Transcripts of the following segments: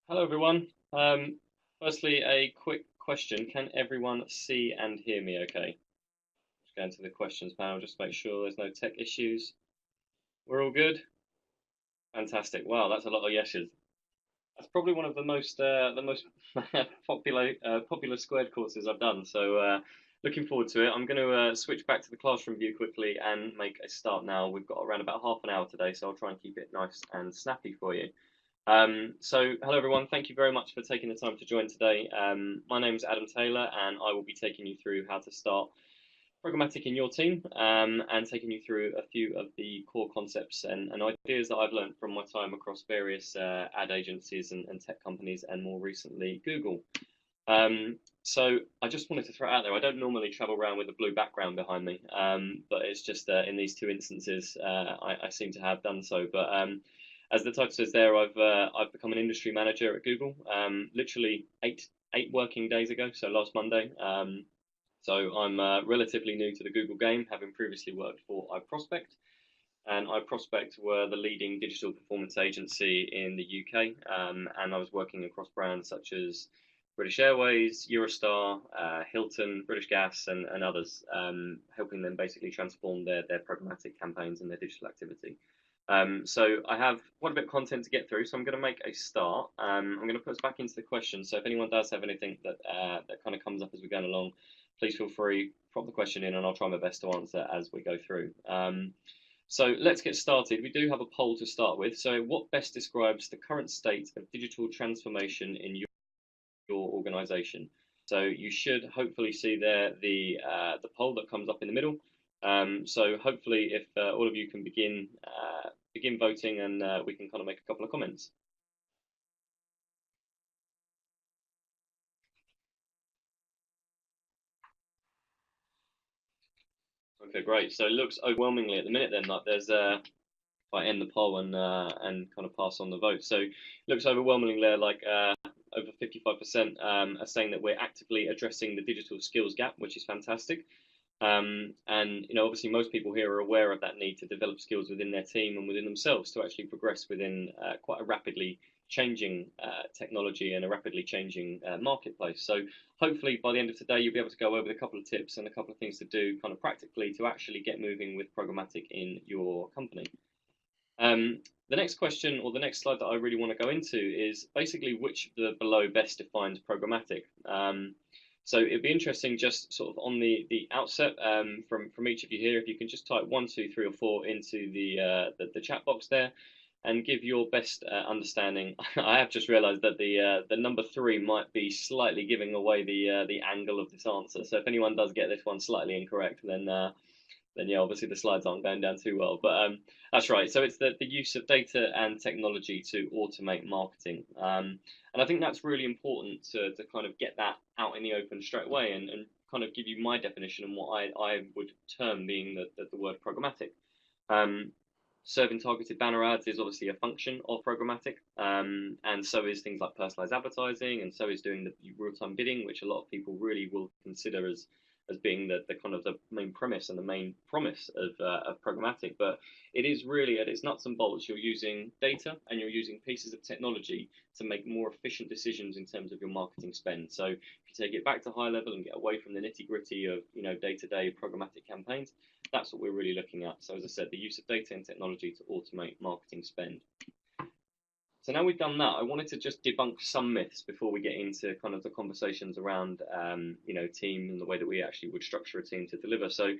Hello, everyone. Firstly, a quick question. Can everyone see and hear me okay? Just go into the questions panel, just to make sure there's no tech issues. We're all good? Fantastic. Wow, that's a lot of yeses. That's probably one of the most popular squared courses I've done. So looking forward to it. I'm going to switch back to the classroom view quickly and make a start now. We've got around about half an hour today, so I'll try and keep it nice and snappy for you. So hello everyone, thank you very much for taking the time to join today. My name is Adam Taylor and I will be taking you through how to start programmatic in your team and taking you through a few of the core concepts and ideas that I've learned from my time across various ad agencies and tech companies and more recently Google. So I just wanted to throw it out there. I don't normally travel around with a blue background behind me, but it's just in these two instances I seem to have done so. But as the title says there, I've become an industry manager at Google, literally eight working days ago, so last Monday. So I'm relatively new to the Google game, having previously worked for iProspect, and iProspect were the leading digital performance agency in the UK, and I was working across brands such as British Airways, Eurostar, Hilton, British Gas, and others, helping them basically transform their programmatic campaigns and their digital activity. So I have quite a bit of content to get through, so I'm going to make a start. I'm going to put us back into the questions. So if anyone does have anything that kind of comes up as we're going along, please feel free, drop the question in, and I'll try my best to answer as we go through. So let's get started. We do have a poll to start with. So what best describes the current state of digital transformation in your organization? So you should hopefully see there the poll that comes up in the middle. So hopefully, if all of you can begin voting, and we can kind of make a couple of comments. Okay, great. So it looks overwhelmingly at the minute then like there's if I end the poll and kind of pass on the vote. So it looks overwhelmingly there like over 55% are saying that we're actively addressing the digital skills gap, which is fantastic. And obviously, most people here are aware of that need to develop skills within their team and within themselves to actually progress within quite a rapidly changing technology and a rapidly changing marketplace. So hopefully, by the end of today, you'll be able to go over a couple of tips and a couple of things to do, kind of practically, to actually get moving with programmatic in your company. The next question, or the next slide that I really want to go into, is basically which of the below best defines programmatic. So it'd be interesting, just sort of on the outset, from each of you here, if you can just type 1, 2, 3, or 4 into the chat box there, and give your best understanding. I have just realised that the number 3 might be slightly giving away the angle of this answer. So if anyone does get this one slightly incorrect, then yeah, obviously the slides aren't going down too well. But that's right. So it's the use of data and technology to automate marketing. And I think that's really important to kind of get that out in the open straight away and kind of give you my definition and what I would term being the word programmatic. Serving targeted banner ads is obviously a function of programmatic, and so is things like personalized advertising, and so is doing the real-time bidding, which a lot of people really will consider as being the kind of the main premise and the main promise of programmatic. But it is really at its nuts and bolts, you're using data and you're using pieces of technology to make more efficient decisions in terms of your marketing spend. So if you take it back to high level and get away from the nitty gritty of day-to-day programmatic campaigns, that's what we're really looking at. So as I said, the use of data and technology to automate marketing spend. So now we've done that, I wanted to just debunk some myths before we get into kind of the conversations around, team and the way that we actually would structure a team to deliver. So,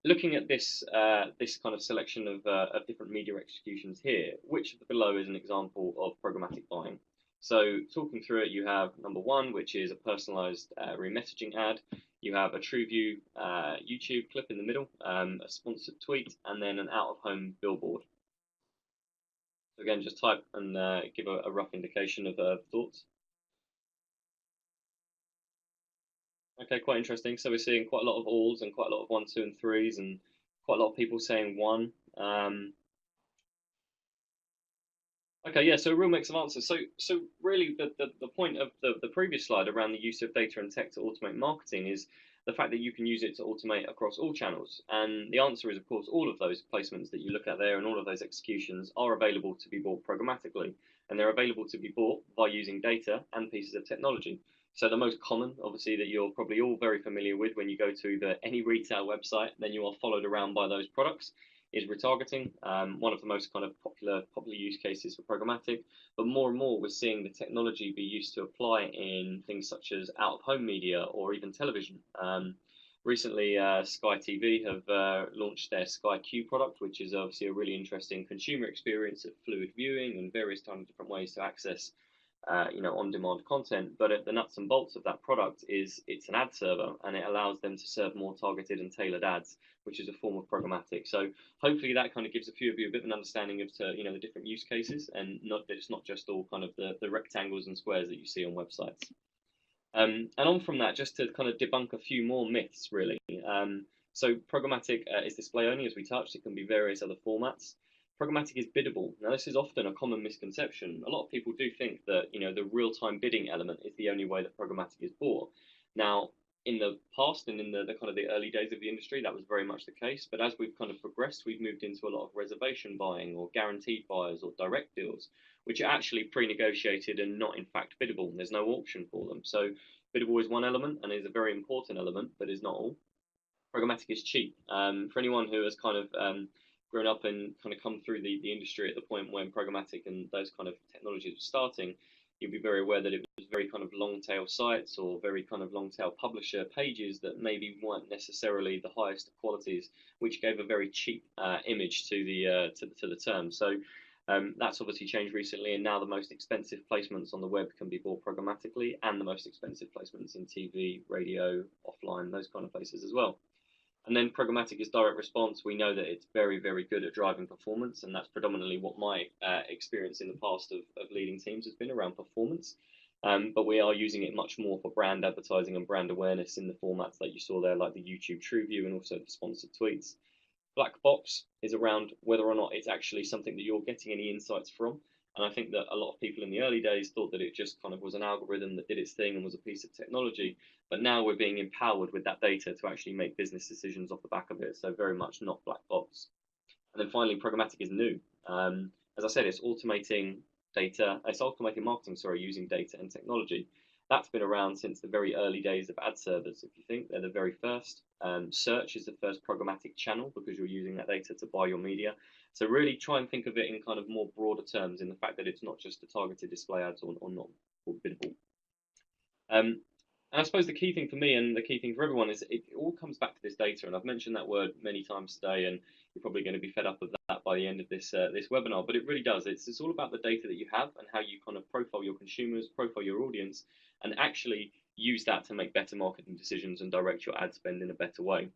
looking at this kind of selection of different media executions here, which of the below is an example of programmatic buying? So, talking through it, you have number 1, which is a personalized remessaging ad. You have a TrueView YouTube clip in the middle, a sponsored tweet, and then an out-of-home billboard. So again, just type and give a rough indication of thoughts. Okay, quite interesting. So we're seeing quite a lot of alls and quite a lot of 1, 2, and 3s, and quite a lot of people saying 1. Okay, yeah, so a real mix of answers. So really, the point of the previous slide around the use of data and tech to automate marketing is the fact that you can use it to automate across all channels. And the answer is, of course, all of those placements that you look at there and all of those executions are available to be bought programmatically. and they're available to be bought by using data and pieces of technology. So the most common, obviously, that you're probably all very familiar with when you go to any retail website, then you are followed around by those products, is retargeting. One of the most kind of popular use cases for programmatic. But more and more, we're seeing the technology be used to apply in things such as out-of-home media or even television. Recently, Sky TV have launched their Sky Q product, which is obviously a really interesting consumer experience of fluid viewing and various kind of different ways to access on-demand content. But the nuts and bolts of that product is it's an ad server, and it allows them to serve more targeted and tailored ads, which is a form of programmatic. So hopefully that kind of gives a few of you a bit of an understanding of the different use cases, and not that it's not just all kind of the rectangles and squares that you see on websites. And on from that, just to kind of debunk a few more myths, really. So programmatic is display only, as we touched. It can be various other formats. Programmatic is biddable. Now, this is often a common misconception. A lot of people do think that the real-time bidding element is the only way that programmatic is bought. Now, in the past and in the kind of the early days of the industry, that was very much the case. But as we've kind of progressed, we've moved into a lot of reservation buying or guaranteed buyers or direct deals, which are actually pre-negotiated and not in fact biddable. There's no auction for them. So biddable is one element and is a very important element, but is not all. Programmatic is cheap. For anyone who has kind of grown up and kind of come through the industry at the point when programmatic and those kind of technologies were starting, you'll be very aware that it was very kind of long tail sites or very kind of long tail publisher pages that maybe weren't necessarily the highest of qualities, which gave a very cheap image to the term. So that's obviously changed recently, and now the most expensive placements on the web can be bought programmatically, and the most expensive placements in TV, radio, offline, those kind of places as well. And then programmatic is direct response. We know that it's very, very good at driving performance, and that's predominantly what my experience in the past of leading teams has been around performance. But we are using it much more for brand advertising and brand awareness in the formats that you saw there, like the YouTube TrueView and also the sponsored tweets. Black box is around whether or not it's actually something that you're getting any insights from. And I think that a lot of people in the early days thought that it just kind of was an algorithm that did its thing and was a piece of technology. But now we're being empowered with that data to actually make business decisions off the back of it. So very much not black box. And then finally, programmatic is new. As I said, it's automating data. It's automating marketing, using data and technology. That's been around since the very early days of ad servers. If you think they're the very first. Search is the first programmatic channel because you're using that data to buy your media. So really try and think of it in kind of more broader terms, in the fact that it's not just the targeted display ads or not or biddable. And I suppose the key thing for me and the key thing for everyone is it all comes back to this data. And I've mentioned that word many times today, and you're probably going to be fed up with that by the end of this webinar. But it really does. It's all about the data that you have and how you kind of profile your consumers, profile your audience, and actually use that to make better marketing decisions and direct your ad spend in a better way.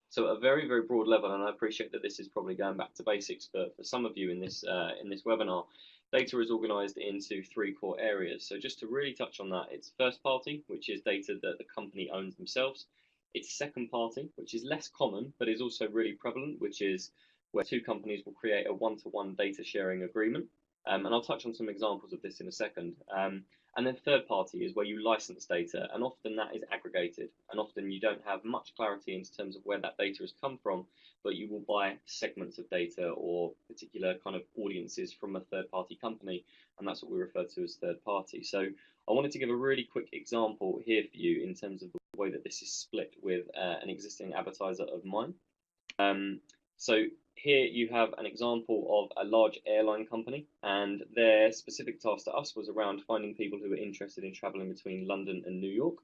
So at a very, very broad level, and I appreciate that this is probably going back to basics for some of you in this webinar, data is organized into three core areas. So just to really touch on that, it's first party, which is data that the company owns themselves. It's second party, which is less common, but is also really prevalent, which is where two companies will create a one-to-one data sharing agreement. And I'll touch on some examples of this in a second. And then third party is where you license data, and often that is aggregated, and often you don't have much clarity in terms of where that data has come from, but you will buy segments of data or particular kind of audiences from a third party company, and that's what we refer to as third party. So I wanted to give a really quick example here for you in terms of the way that this is split with an existing advertiser of mine. So here you have an example of a large airline company, and their specific task to us was around finding people who were interested in traveling between London and New York.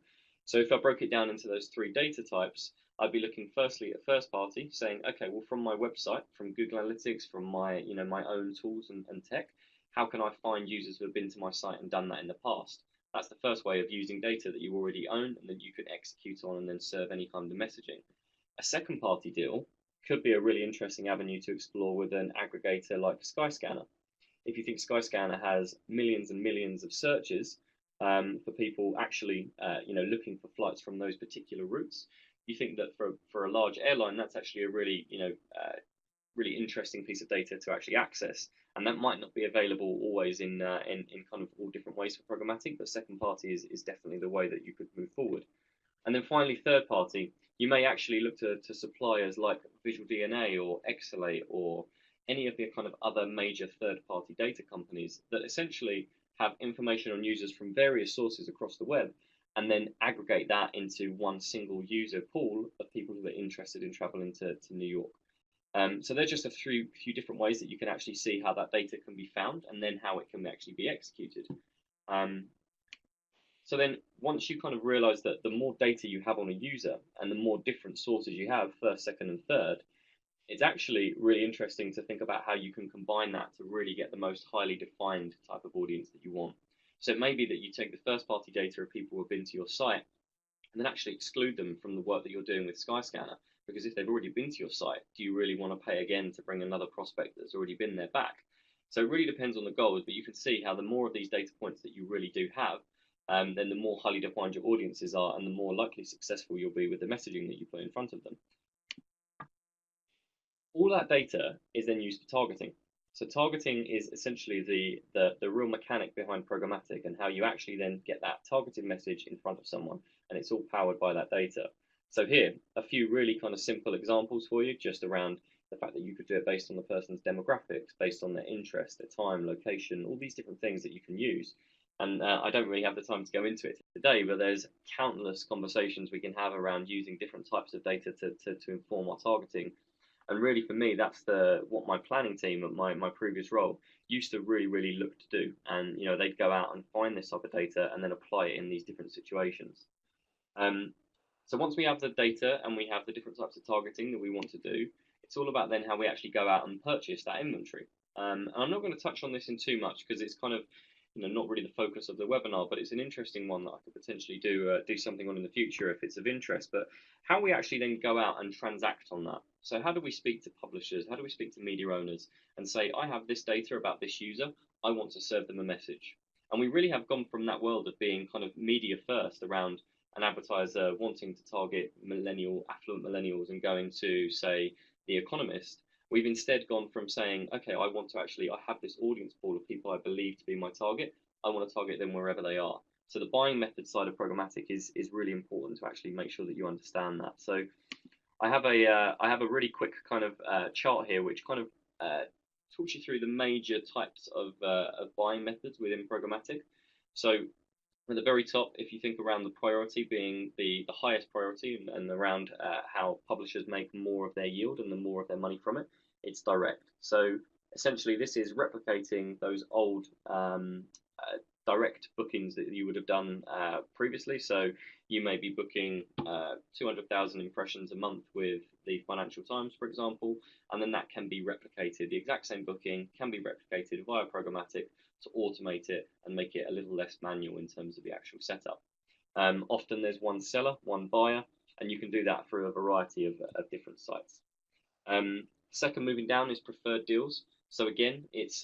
So if I broke it down into those three data types, I'd be looking firstly at first party, saying, okay, well, from my website, from Google Analytics, from my my own tools and tech, how can I find users who have been to my site and done that in the past? That's the first way of using data that you already own and that you can execute on and then serve any kind of messaging. A second party deal could be a really interesting avenue to explore with an aggregator like Skyscanner. If you think Skyscanner has millions and millions of searches for people actually looking for flights from those particular routes, you think that for a large airline, that's actually a really really interesting piece of data to actually access, and that might not be available always in kind of all different ways for programmatic, but second party is definitely the way that you could move forward. And then finally, third party, you may actually look to suppliers like Visual DNA or Excelate or any of the kind of other major third-party data companies that essentially have information on users from various sources across the web and then aggregate that into one single user pool of people who are interested in traveling to New York. So there's just a few different ways that you can actually see how that data can be found and then how it can actually be executed. So then once you kind of realize that the more data you have on a user and the more different sources you have, first, second, and third, it's actually really interesting to think about how you can combine that to really get the most highly defined type of audience that you want. So it may be that you take the first party data of people who have been to your site and then actually exclude them from the work that you're doing with Skyscanner. Because if they've already been to your site, do you really want to pay again to bring another prospect that's already been there back? So it really depends on the goals, but you can see how the more of these data points that you really do have, then the more highly defined your audiences are and the more likely successful you'll be with the messaging that you put in front of them. All that data is then used for targeting. So targeting is essentially the real mechanic behind programmatic and how you actually then get that targeted message in front of someone, and it's all powered by that data. So here, a few really kind of simple examples for you, just around the fact that you could do it based on the person's demographics, based on their interest, their time, location, all these different things that you can use. And I don't really have the time to go into it today, but there's countless conversations we can have around using different types of data to inform our targeting. And really, for me, that's what my planning team at my previous role used to really look to do. And they'd go out and find this type of data and then apply it in these different situations. So once we have the data and we have the different types of targeting that we want to do, it's all about then how we actually go out and purchase that inventory. And I'm not going to touch on this in too much because it's kind of not really the focus of the webinar, but it's an interesting one that I could potentially do something on in the future if it's of interest. But how we actually then go out and transact on that. So how do we speak to publishers? How do we speak to media owners and say, I have this data about this user, I want to serve them a message. And we really have gone from that world of being kind of media first around an advertiser wanting to target affluent millennials and going to, say, The Economist. We've instead gone from saying, okay, I have this audience pool of people I believe to be my target. I want to target them wherever they are. So the buying method side of programmatic is really important to actually make sure that you understand that. So I have a really quick kind of chart here, which kind of talks you through the major types of buying methods within programmatic. So at the very top, if you think around the priority being the highest priority and around how publishers make more of their yield and the more of their money from it, it's direct. So essentially, this is replicating those old direct bookings that you would have done previously. So you may be booking 200,000 impressions a month with the Financial Times, for example, and then that can be replicated. The exact same booking can be replicated via programmatic to automate it and make it a little less manual in terms of the actual setup. Often there's one seller, one buyer, and you can do that through a variety of different sites. Second, moving down, is preferred deals. So again, it's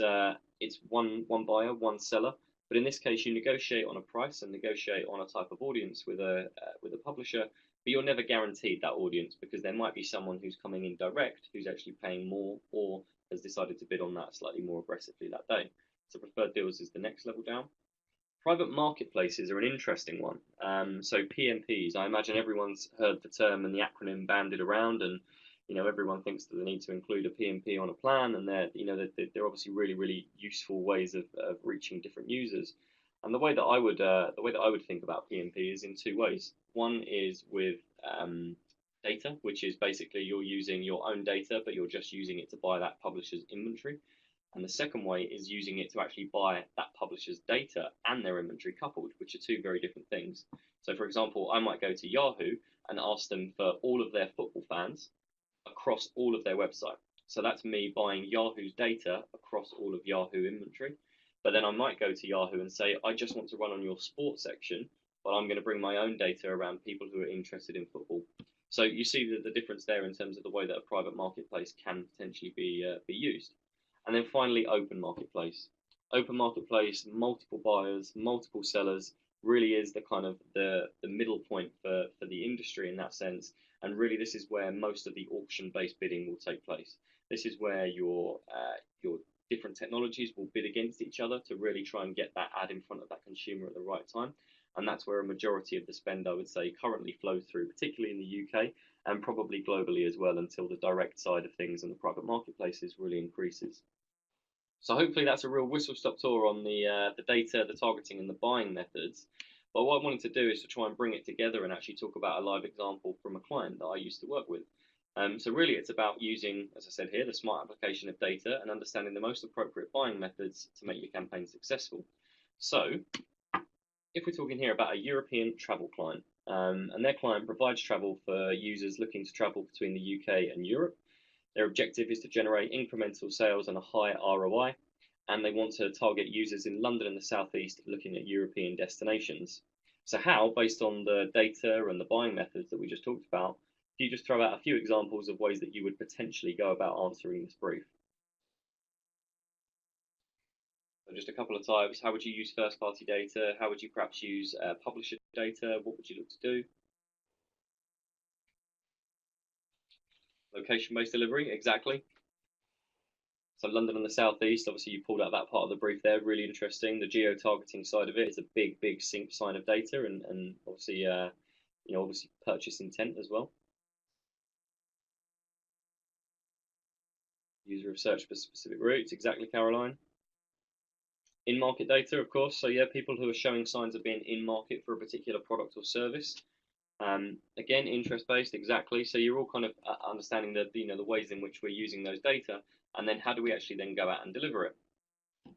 one buyer, one seller, but in this case, you negotiate on a price and negotiate on a type of audience with a publisher, but you're never guaranteed that audience because there might be someone who's coming in direct who's actually paying more or has decided to bid on that slightly more aggressively that day. So preferred deals is the next level down. Private marketplaces are an interesting one. So PMPs, I imagine everyone's heard the term and the acronym banded around, and everyone thinks that they need to include a PMP on a plan, and they're obviously really useful ways of reaching different users. And the way that I would think about PMP is in two ways. One is with data, which is basically you're using your own data, but you're just using it to buy that publisher's inventory. And the second way is using it to actually buy that publisher's data and their inventory coupled, which are two very different things. So, for example, I might go to Yahoo and ask them for all of their football fans across all of their website. So that's me buying Yahoo's data across all of Yahoo inventory. But then I might go to Yahoo and say, I just want to run on your sports section, but I'm going to bring my own data around people who are interested in football. So you see the difference there in terms of the way that a private marketplace can potentially be used. And then finally, open marketplace. Open marketplace, multiple buyers, multiple sellers, really is the kind of the middle point for the industry in that sense. And really, this is where most of the auction-based bidding will take place. This is where your different technologies will bid against each other to really try and get that ad in front of that consumer at the right time. And that's where a majority of the spend, I would say, currently flows through, particularly in the UK and probably globally as well, until the direct side of things and the private marketplaces really increases. So hopefully that's a real whistle-stop tour on the data, the targeting, and the buying methods. But what I wanted to do is to try and bring it together and actually talk about a live example from a client that I used to work with. So really it's about using, as I said here, the smart application of data and understanding the most appropriate buying methods to make your campaign successful. So if we're talking here about a European travel client, and their client provides travel for users looking to travel between the UK and Europe, their objective is to generate incremental sales and a high ROI, and they want to target users in London and the Southeast looking at European destinations. So how, based on the data and the buying methods that we just talked about, do you just throw out a few examples of ways that you would potentially go about answering this brief? So just a couple of types. How would you use first-party data? How would you perhaps use publisher data? What would you look to do? Location-based delivery, exactly. So London and the Southeast, obviously you pulled out that part of the brief there, really interesting. The geo-targeting side of it is a big sign of data, and obviously, obviously purchase intent as well. User research for specific routes, exactly, Caroline. In-market data, of course. So yeah, people who are showing signs of being in market for a particular product or service. Again, interest-based, exactly. So you're all kind of understanding the ways in which we're using those data, and then how do we actually then go out and deliver it.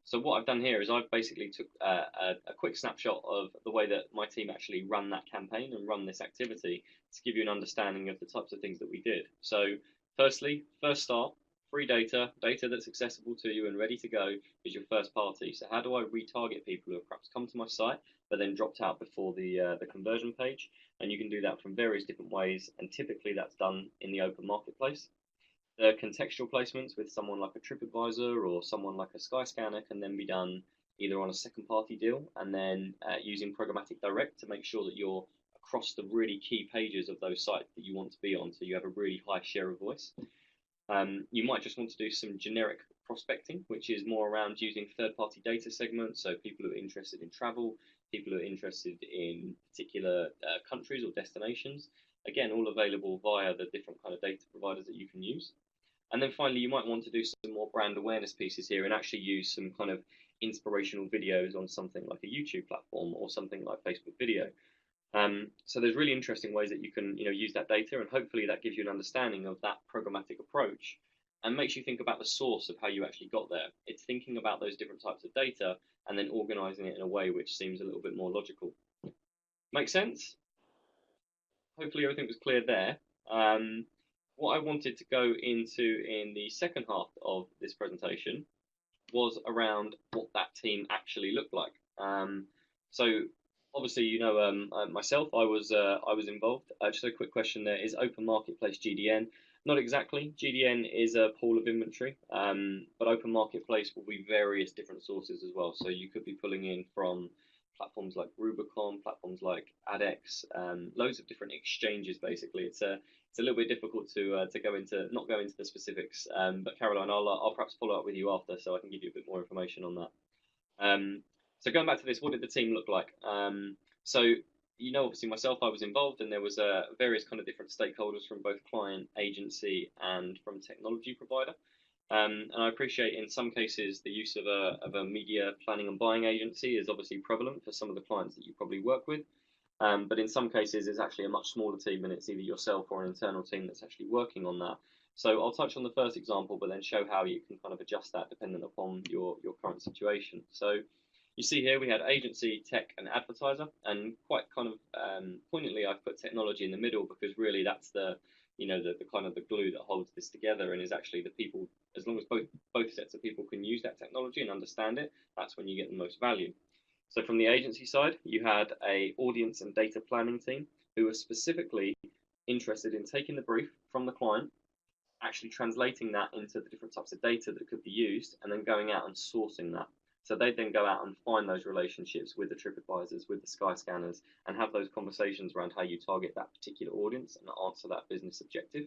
So what I've done here is I've basically took a quick snapshot of the way that my team actually run that campaign and run this activity to give you an understanding of the types of things that we did. So firstly, first start, free data that's accessible to you and ready to go is your first party. So how do I retarget people who have perhaps come to my site but then dropped out before the conversion page? And you can do that from various different ways, and typically that's done in the open marketplace. The contextual placements with someone like a TripAdvisor or someone like a Skyscanner can then be done either on a second party deal and then using programmatic direct to make sure that you're across the really key pages of those sites that you want to be on, so you have a really high share of voice. You might just want to do some generic prospecting, which is more around using third-party data segments, so people who are interested in travel, people who are interested in particular countries or destinations. Again, all available via the different kind of data providers that you can use. And then finally, you might want to do some more brand awareness pieces here and actually use some kind of inspirational videos on something like a YouTube platform or something like Facebook video. So there's really interesting ways that you can use that data, and hopefully that gives you an understanding of that programmatic approach and makes you think about the source of how you actually got there. It's thinking about those different types of data and then organizing it in a way which seems a little bit more logical. Make sense? Hopefully everything was clear there. What I wanted to go into in the second half of this presentation was around what that team actually looked like. So obviously, myself, I was involved. Just a quick question there: is open marketplace GDN? Not exactly. GDN is a pool of inventory, but open marketplace will be various different sources as well. So you could be pulling in from platforms like Rubicon, platforms like AdX, loads of different exchanges. Basically, it's a little bit difficult to not go into the specifics. But Caroline, I'll perhaps follow up with you after, so I can give you a bit more information on that. So going back to this, what did the team look like? So obviously myself, I was involved, and there was various kind of different stakeholders from both client, agency, and from technology provider. And I appreciate in some cases the use of a media planning and buying agency is obviously prevalent for some of the clients that you probably work with. But in some cases, it's actually a much smaller team, and it's either yourself or an internal team that's actually working on that. So I'll touch on the first example, but then show how you can kind of adjust that dependent upon your current situation. So you see here we had agency, tech, and advertiser, and quite kind of poignantly, I've put technology in the middle because really that's the kind of the glue that holds this together, and is actually the people. As long as both sets of people can use that technology and understand it, that's when you get the most value. So from the agency side, you had a audience and data planning team who were specifically interested in taking the brief from the client, actually translating that into the different types of data that could be used, and then going out and sourcing that. So they'd then go out and find those relationships with the TripAdvisors, with the Skyscanners, and have those conversations around how you target that particular audience and answer that business objective.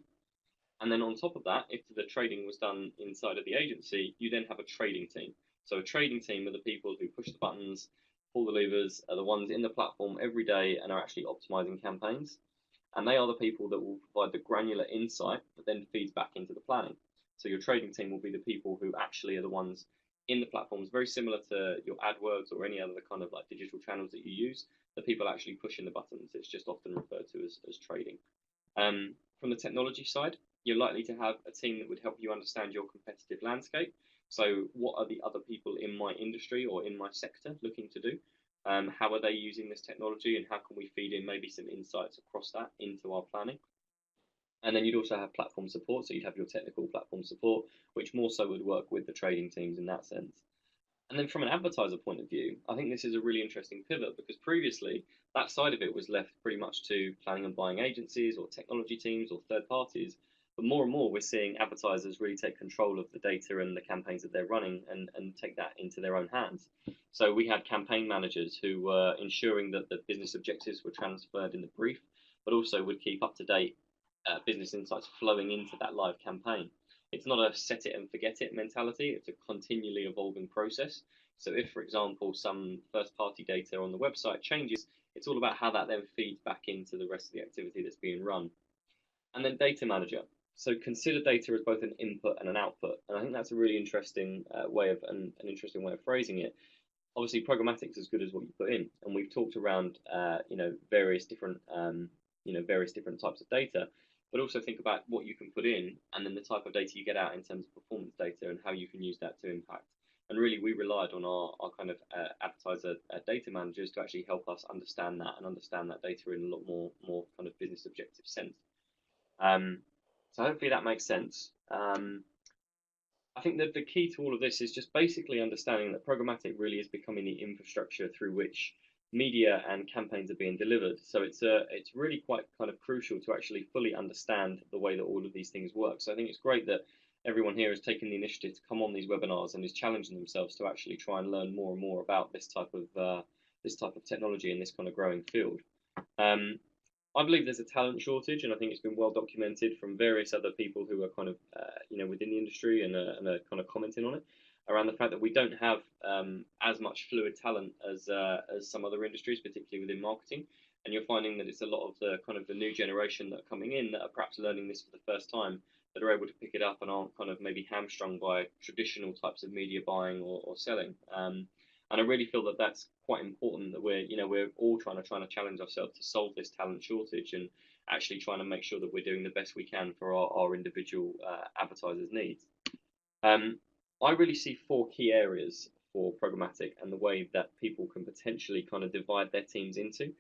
And then on top of that, if the trading was done inside of the agency, you then have a trading team. So a trading team are the people who push the buttons, pull the levers, are the ones in the platform every day and are actually optimizing campaigns. And they are the people that will provide the granular insight that then feeds back into the planning. So your trading team will be the people who actually are the ones in the platforms, very similar to your AdWords or any other kind of like digital channels that you use. The people actually pushing the buttons. It's just often referred to as trading. From the technology side, you're likely to have a team that would help you understand your competitive landscape. So, what are the other people in my industry or in my sector looking to do? How are they using this technology, and how can we feed in maybe some insights across that into our planning? And then you'd also have platform support. So, you'd have your technical platform support, which more so would work with the trading teams in that sense. And then from an advertiser point of view, I think this is a really interesting pivot because previously that side of it was left pretty much to planning and buying agencies or technology teams or third parties. But more and more, we're seeing advertisers really take control of the data and the campaigns that they're running and take that into their own hands. So we had campaign managers who were ensuring that the business objectives were transferred in the brief, but also would keep up to date business insights flowing into that live campaign. It's not a set it and forget it mentality, it's a continually evolving process. So, if, for example, some first party data on the website changes, it's all about how that then feeds back into the rest of the activity that's being run. And then data manager. So, consider data as both an input and an output. And I think that's a really interesting way of an interesting way of phrasing it. Obviously, programmatic is as good as what you put in, and we've talked around various different various different types of data, but also think about what you can put in and then the type of data you get out in terms of performance data and how you can use that to impact. And really, we relied on our kind of advertiser data managers to actually help us understand that and understand that data in a lot more kind of business objective sense. So hopefully that makes sense. I think that the key to all of this is just basically understanding that programmatic really is becoming the infrastructure through which media and campaigns are being delivered. So it's really quite kind of crucial to actually fully understand the way that all of these things work. So I think it's great that everyone here has taken the initiative to come on these webinars and is challenging themselves to actually try and learn more and more about this type of technology in this kind of growing field. I believe there's a talent shortage, and I think it's been well documented from various other people who are kind of within the industry and are kind of commenting on it around the fact that we don't have as much fluid talent as some other industries, particularly within marketing. And you're finding that it's a lot of the kind of the new generation that are coming in that are perhaps learning this for the first time that are able to pick it up and aren't kind of maybe hamstrung by traditional types of media buying or selling. And I really feel that that's quite important that we're all trying to challenge ourselves to solve this talent shortage and actually trying to make sure that we're doing the best we can for our individual advertisers' needs. I really see four key areas for programmatic and the way that people can potentially kind of divide their teams into.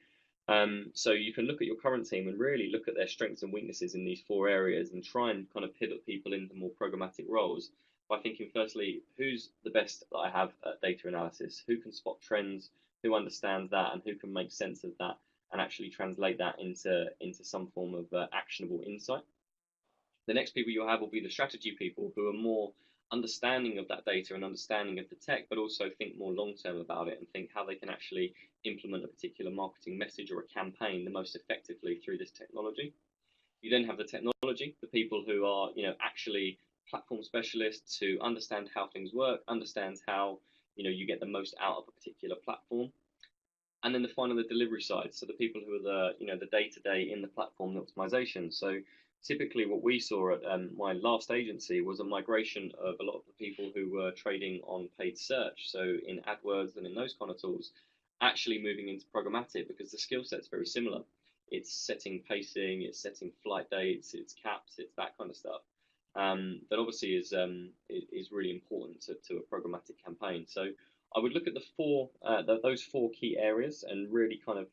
So you can look at your current team and really look at their strengths and weaknesses in these four areas and try and kind of pivot people into more programmatic roles by thinking firstly, who's the best that I have at data analysis, who can spot trends, who understands that, and who can make sense of that and actually translate that into some form of actionable insight. The next people you'll have will be the strategy people who are more understanding of that data and understanding of the tech, but also think more long term about it and think how they can actually implement a particular marketing message or a campaign the most effectively through this technology. You then have the technology, the people who are actually platform specialists who understand how things work, understands how you get the most out of a particular platform. And then the delivery side, so the people who are the day-to-day in the platform optimization. So typically what we saw at my last agency was a migration of a lot of the people who were trading on paid search, so in AdWords and in those kind of tools, actually moving into programmatic because the skill set's very similar. It's setting pacing, it's setting flight dates, it's caps, it's that kind of stuff. That obviously is really important to a programmatic campaign. So I would look at those four key areas and really kind of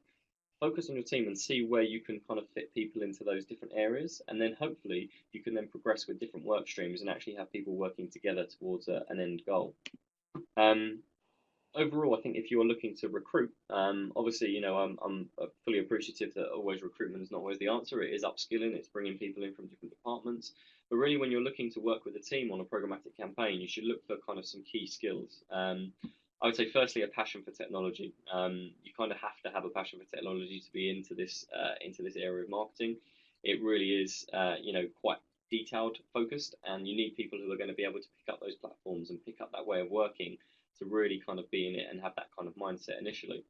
focus on your team and see where you can kind of fit people into those different areas, and then hopefully you can then progress with different work streams and actually have people working together towards an end goal. Overall, I think if you're looking to recruit, obviously, I'm fully appreciative that always recruitment is not always the answer. It is upskilling, it's bringing people in from different departments. But really, when you're looking to work with a team on a programmatic campaign, you should look for kind of some key skills. I would say, firstly, a passion for technology. You kind of have to have a passion for technology to be into this area of marketing. It really is, quite detailed focused, and you need people who are going to be able to pick up those platforms and pick up that way of working to really kind of be in it and have that kind of mindset initially.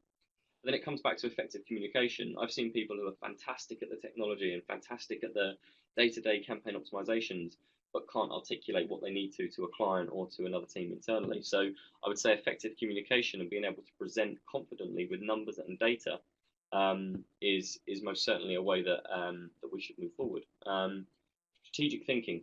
But then it comes back to effective communication. I've seen people who are fantastic at the technology and fantastic at the day-to-day campaign optimizations, but can't articulate what they need to a client or to another team internally. So I would say effective communication and being able to present confidently with numbers and data is most certainly a way that that we should move forward. Strategic thinking.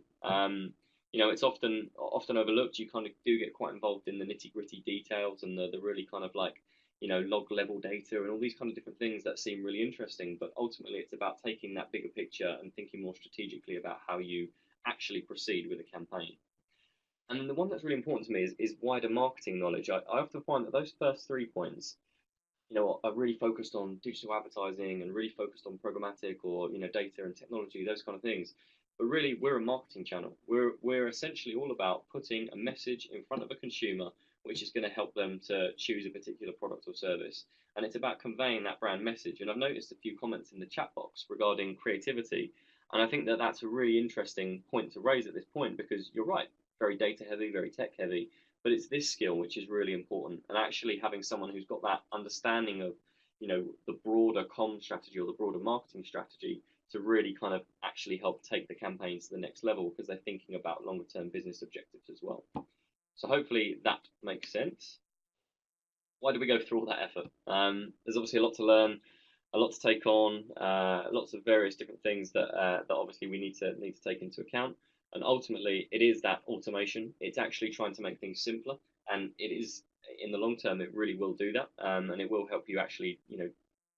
It's often overlooked. You kind of do get quite involved in the nitty gritty details and the really kind of like log level data and all these kind of different things that seem really interesting. But ultimately, it's about taking that bigger picture and thinking more strategically about how you actually proceed with a campaign. And then the one that's really important to me is wider marketing knowledge. I often find that those first 3 points, are really focused on digital advertising and really focused on programmatic or data and technology, those kind of things. But really, we're a marketing channel. We're essentially all about putting a message in front of a consumer, which is going to help them to choose a particular product or service. And it's about conveying that brand message. And I've noticed a few comments in the chat box regarding creativity. And I think that that's a really interesting point to raise at this point, because you're right, very data heavy, very tech heavy. But it's this skill which is really important, and actually having someone who's got that understanding of, the broader comm strategy or the broader marketing strategy to really kind of actually help take the campaigns to the next level, because they're thinking about longer term business objectives as well. So hopefully that makes sense. Why do we go through all that effort? There's obviously a lot to learn, a lot to take on, lots of various different things that obviously we need to take into account. And ultimately, it is that automation. It's actually trying to make things simpler, and it is in the long term. It really will do that, and it will help you actually,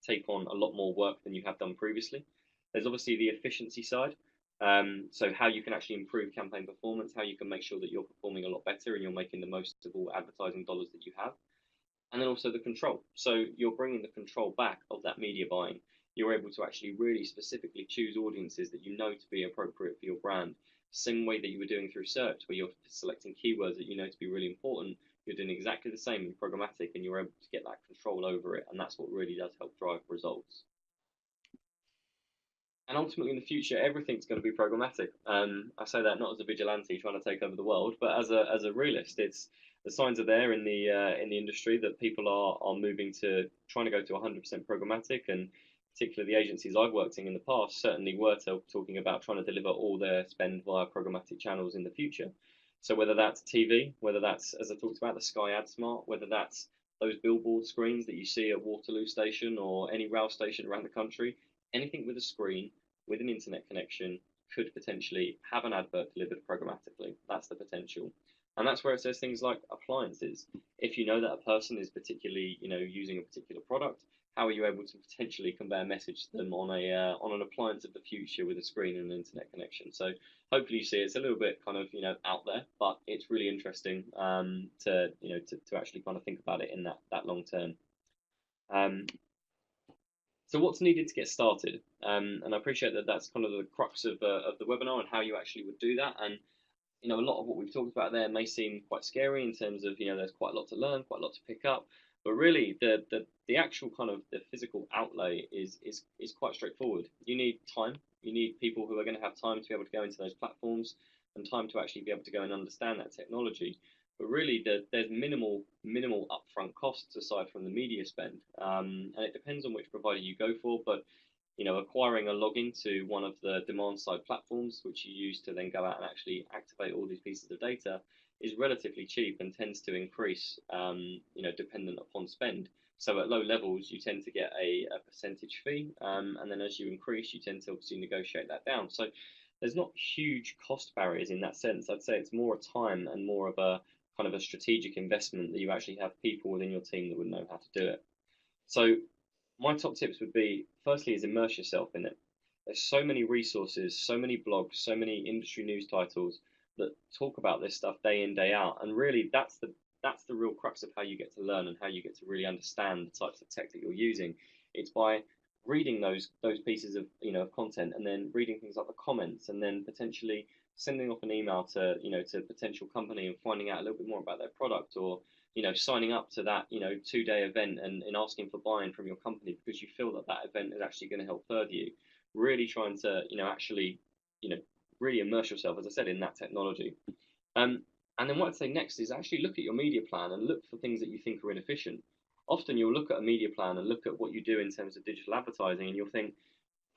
take on a lot more work than you have done previously. There's obviously the efficiency side. So how you can actually improve campaign performance, how you can make sure that you're performing a lot better and you're making the most of all advertising dollars that you have. And then also the control. So you're bringing the control back of that media buying. You're able to actually really specifically choose audiences that you know to be appropriate for your brand. Same way that you were doing through search, where you're selecting keywords that you know to be really important. You're doing exactly the same in programmatic, and you're able to get that control over it. And that's what really does help drive results. And ultimately, in the future, everything's going to be programmatic. I say that not as a vigilante trying to take over the world, but as a realist. It's the signs are there in the industry that people are moving to trying to go to 100% programmatic, and particularly the agencies I've worked in the past certainly were talking about trying to deliver all their spend via programmatic channels in the future. So whether that's TV, whether that's, as I talked about, the Sky Ad Smart, whether that's those billboard screens that you see at Waterloo Station or any rail station around the country, anything with a screen, with an internet connection, could potentially have an advert delivered programmatically. That's the potential. And that's where it says things like appliances. If you know that a person is particularly, using a particular product, how are you able to potentially convey a message to them on an appliance of the future with a screen and an internet connection? So hopefully you see it's a little bit kind of out there, but it's really interesting to actually kind of think about it in that long term. So what's needed to get started? And I appreciate that that's kind of the crux of the webinar and how you actually would do that. And a lot of what we've talked about there may seem quite scary in terms of there's quite a lot to learn, quite a lot to pick up. But really, the actual kind of the physical outlay is quite straightforward. You need time. You need people who are going to have time to be able to go into those platforms and time to actually be able to go and understand that technology. But really, there's minimal upfront costs aside from the media spend, and it depends on which provider you go for. But acquiring a login to one of the demand side platforms, which you use to then go out and actually activate all these pieces of data, is relatively cheap and tends to increase, dependent upon spend. So at low levels, you tend to get a percentage fee, and then as you increase, you tend to obviously negotiate that down. So there's not huge cost barriers in that sense. I'd say it's more a time and more of a kind of a strategic investment that you actually have people within your team that would know how to do it. So my top tips would be, firstly, is immerse yourself in it. There's so many resources, so many blogs, so many industry news titles that talk about this stuff day in, day out. And really, that's the real crux of how you get to learn and how you get to really understand the types of tech that you're using. It's by reading those pieces of content, and then reading things like the comments, and then potentially sending off an email to to a potential company and finding out a little bit more about their product, or signing up to that 2-day event and asking for buy-in from your company because you feel that event is actually going to help further you. Really trying to actually really immerse yourself, as I said, in that technology. Um, and then what I'd say next is actually look at your media plan and look for things that you think are inefficient. Often you'll look at a media plan and look at what you do in terms of digital advertising, and you'll think,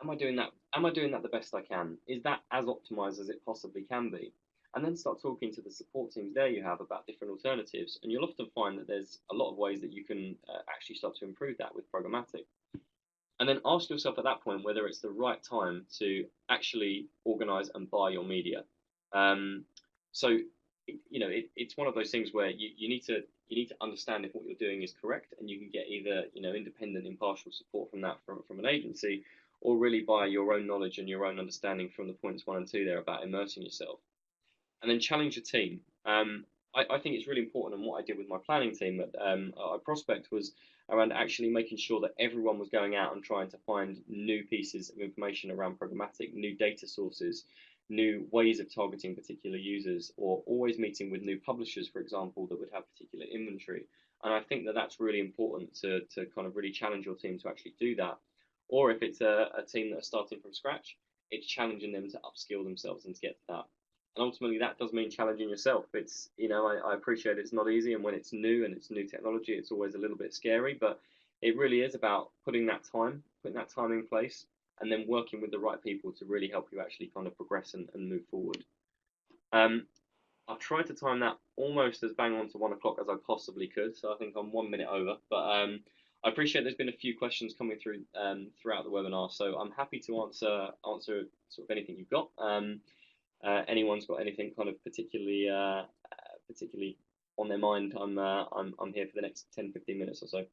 am I doing that? Am I doing that the best I can? Is that as optimized as it possibly can be? And then start talking to the support teams there you have about different alternatives, and you'll often find that there's a lot of ways that you can actually start to improve that with programmatic. And then ask yourself at that point whether it's the right time to actually organize and buy your media. Um, so, it's one of those things where you need to understand if what you're doing is correct, and you can get either independent, impartial support from that from an agency, or really by your own knowledge and your own understanding from the points 1 and 2 there about immersing yourself. And then challenge your team. I think it's really important, and what I did with my planning team at Prospect was around actually making sure that everyone was going out and trying to find new pieces of information around programmatic, new data sources, new ways of targeting particular users, or always meeting with new publishers, for example, that would have particular inventory. And I think that that's really important to kind of really challenge your team to actually do that. Or if it's a team that are starting from scratch, it's challenging them to upskill themselves and to get to that. And ultimately, that does mean challenging yourself. It's, I appreciate it's not easy, and when it's new and it's new technology, it's always a little bit scary, but it really is about putting that time in place, and then working with the right people to really help you actually kind of progress and move forward. I've tried to time that almost as bang on to 1 o'clock as I possibly could, so I think I'm 1 minute over. But I appreciate there's been a few questions coming through throughout the webinar, so I'm happy to answer sort of anything you've got. Anyone's got anything kind of particularly on their mind, I'm here for the next 10-15 minutes or so.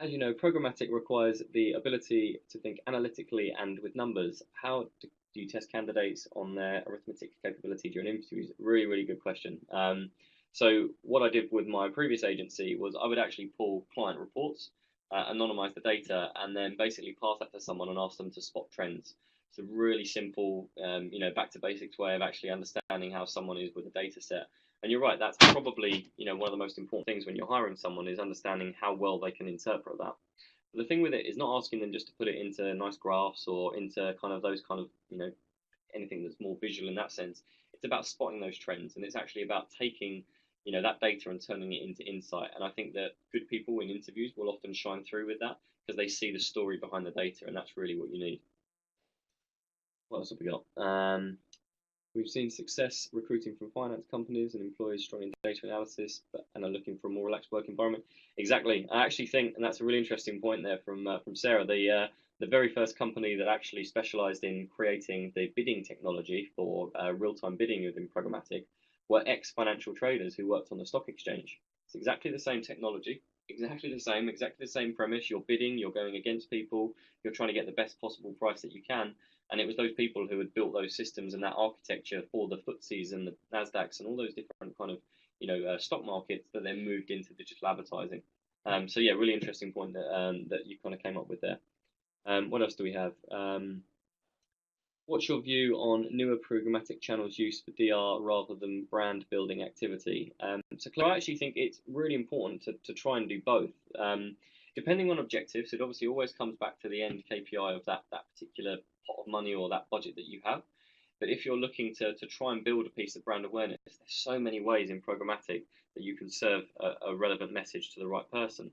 As you know, programmatic requires the ability to think analytically and with numbers. How do you test candidates on their arithmetic capability during interviews? Really, really good question. So what I did with my previous agency was I would actually pull client reports, anonymize the data, and then basically pass that to someone and ask them to spot trends. It's a really simple, back to basics way of actually understanding how someone is with a data set. And you're right, that's probably one of the most important things when you're hiring someone is understanding how well they can interpret that. But the thing with it is not asking them just to put it into nice graphs or into kind of those kind of anything that's more visual in that sense. It's about spotting those trends, and it's actually about taking that data and turning it into insight. And I think that good people in interviews will often shine through with that because they see the story behind the data, and that's really what you need. What else have we got? We've seen success recruiting from finance companies and employees strong in data analysis and are looking for a more relaxed work environment. Exactly. I actually think, and that's a really interesting point there from Sarah, the very first company that actually specialized in creating the bidding technology for real-time bidding within programmatic were ex-financial traders who worked on the stock exchange. It's exactly the same technology, exactly the same premise. You're bidding, you're going against people, you're trying to get the best possible price that you can. And it was those people who had built those systems and that architecture for the FTSEs and the NASDAQs and all those different kind of stock markets that then moved into digital advertising. So yeah, really interesting point that you kind of came up with there. What else do we have? What's your view on newer programmatic channels used for DR rather than brand building activity? So Claire, I actually think it's really important to try and do both. Depending on objectives, it obviously always comes back to the end KPI of that particular pot of money or that budget that you have. But if you're looking to try and build a piece of brand awareness, there's so many ways in programmatic that you can serve a relevant message to the right person.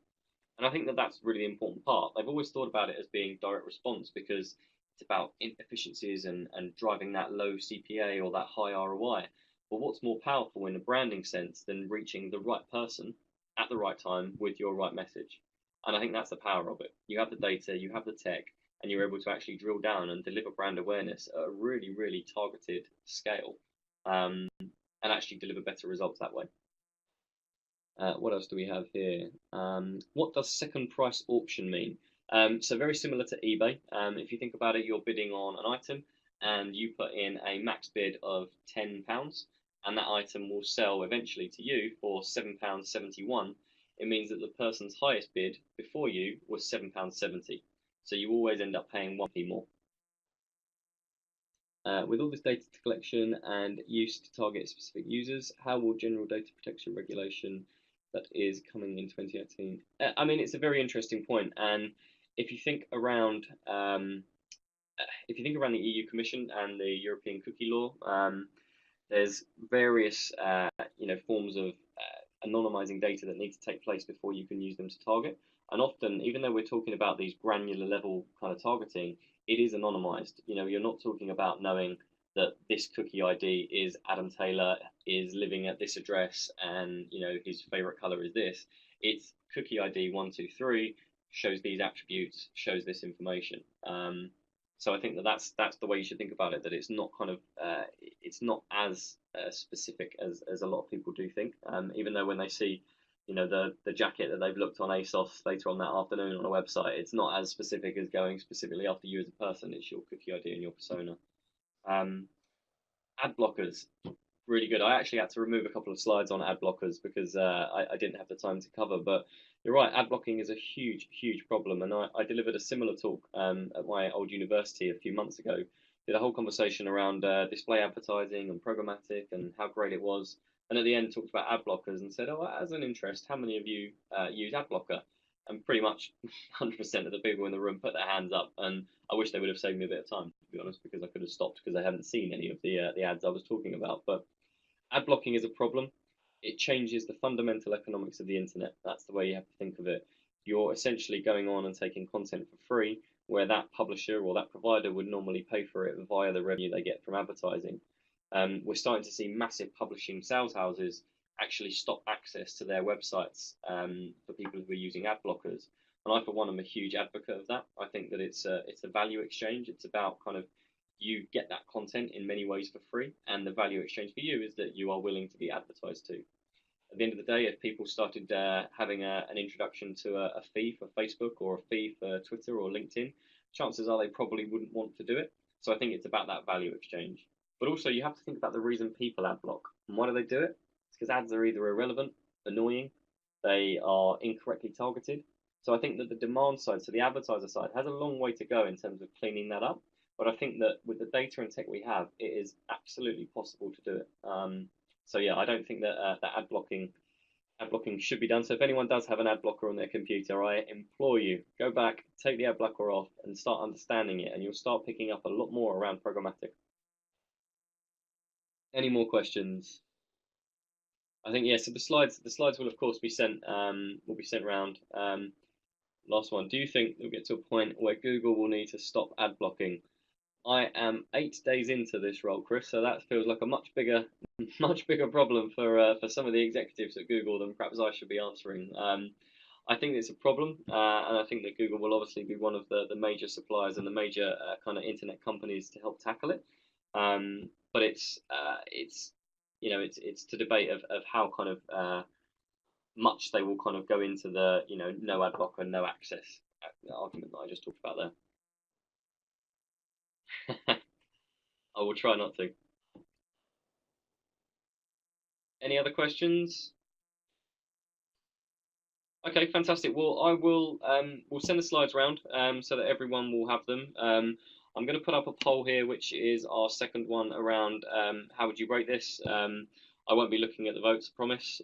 And I think that that's really the important part. I've always thought about it as being direct response because it's about efficiencies and driving that low CPA or that high ROI. But what's more powerful in a branding sense than reaching the right person at the right time with your right message? And I think that's the power of it. You have the data, you have the tech, and you're able to actually drill down and deliver brand awareness at a really, really targeted scale, and actually deliver better results that way. What else do we have here? What does second price auction mean? So very similar to eBay. If you think about it, you're bidding on an item and you put in a max bid of £10, and that item will sell eventually to you for £7.71. It means that the person's highest bid before you was £7.70. So you always end up paying 1p more. With all this data collection and use to target specific users, how will general data protection regulation that is coming in 2018? I mean, it's a very interesting point, and if you think around if you think around the EU Commission and the European cookie law, there's various forms of anonymizing data that need to take place before you can use them to target. And often, even though we're talking about these granular level kind of targeting, it is anonymized. You're not talking about knowing that this cookie ID is Adam Taylor, is living at this address, and his favorite color is this. It's cookie ID 123, shows these attributes, shows this information. So I think that's the way you should think about it. That it's not kind of it's not as specific as a lot of people do think. Even though when they see the jacket that they've looked on ASOS later on that afternoon on a website, it's not as specific as going specifically after you as a person. It's your cookie ID and your persona. Ad blockers, really good. I actually had to remove a couple of slides on ad blockers because I didn't have the time to cover. But you're right, ad blocking is a huge problem. And I delivered a similar talk at my old university a few months ago. Did a whole conversation around display advertising and programmatic and how great it was. And at the end, talked about ad blockers and said, "Oh, as an interest, how many of you use ad blocker?" And pretty much 100% of the people in the room put their hands up. And I wish they would have saved me a bit of time, to be honest, because I could have stopped because I hadn't seen any of the ads I was talking about. But ad blocking is a problem. It changes the fundamental economics of the internet. That's the way you have to think of it. You're essentially going on and taking content for free, where that publisher or that provider would normally pay for it via the revenue they get from advertising. We're starting to see massive publishing sales houses actually stop access to their websites for people who are using ad blockers. And I, for one, am a huge advocate of that. I think that it's a value exchange. It's about kind of you get that content in many ways for free, and the value exchange for you is that you are willing to be advertised to. At the end of the day, if people started having an introduction to a fee for Facebook or a fee for Twitter or LinkedIn, chances are they probably wouldn't want to do it. So I think it's about that value exchange. But also you have to think about the reason people ad block. And why do they do it? It's because ads are either irrelevant, annoying, they are incorrectly targeted. So I think that the demand side, so the advertiser side, has a long way to go in terms of cleaning that up. But I think that with the data and tech we have, it is absolutely possible to do it. So yeah, I don't think that that ad blocking should be done. So if anyone does have an ad blocker on their computer, I implore you, go back, take the ad blocker off, and start understanding it, and you'll start picking up a lot more around programmatic. Any more questions? I think yeah. So the slides will of course be sent around. Last one. Do you think we'll get to a point where Google will need to stop ad blocking? I am 8 days into this role, Chris, so that feels like a much bigger problem for some of the executives at Google than perhaps I should be answering. I think it's a problem, and I think that Google will obviously be one of the major suppliers and the major kind of internet companies to help tackle it. But it's to debate of how kind of much they will kind of go into the no ad blocker, no access argument that I just talked about there. I will try not to. Any other questions? Okay, fantastic. Well, I will we'll send the slides around so that everyone will have them. I'm going to put up a poll here, which is our second one around how would you rate this. I won't be looking at the votes, I promise.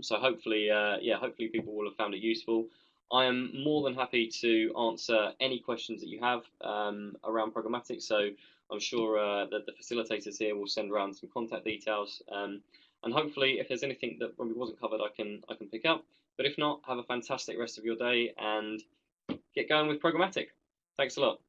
So hopefully, hopefully people will have found it useful. I am more than happy to answer any questions that you have around programmatic. So I'm sure that the facilitators here will send around some contact details. And hopefully, if there's anything that probably wasn't covered, I can pick up. But if not, have a fantastic rest of your day and get going with programmatic. Thanks a lot.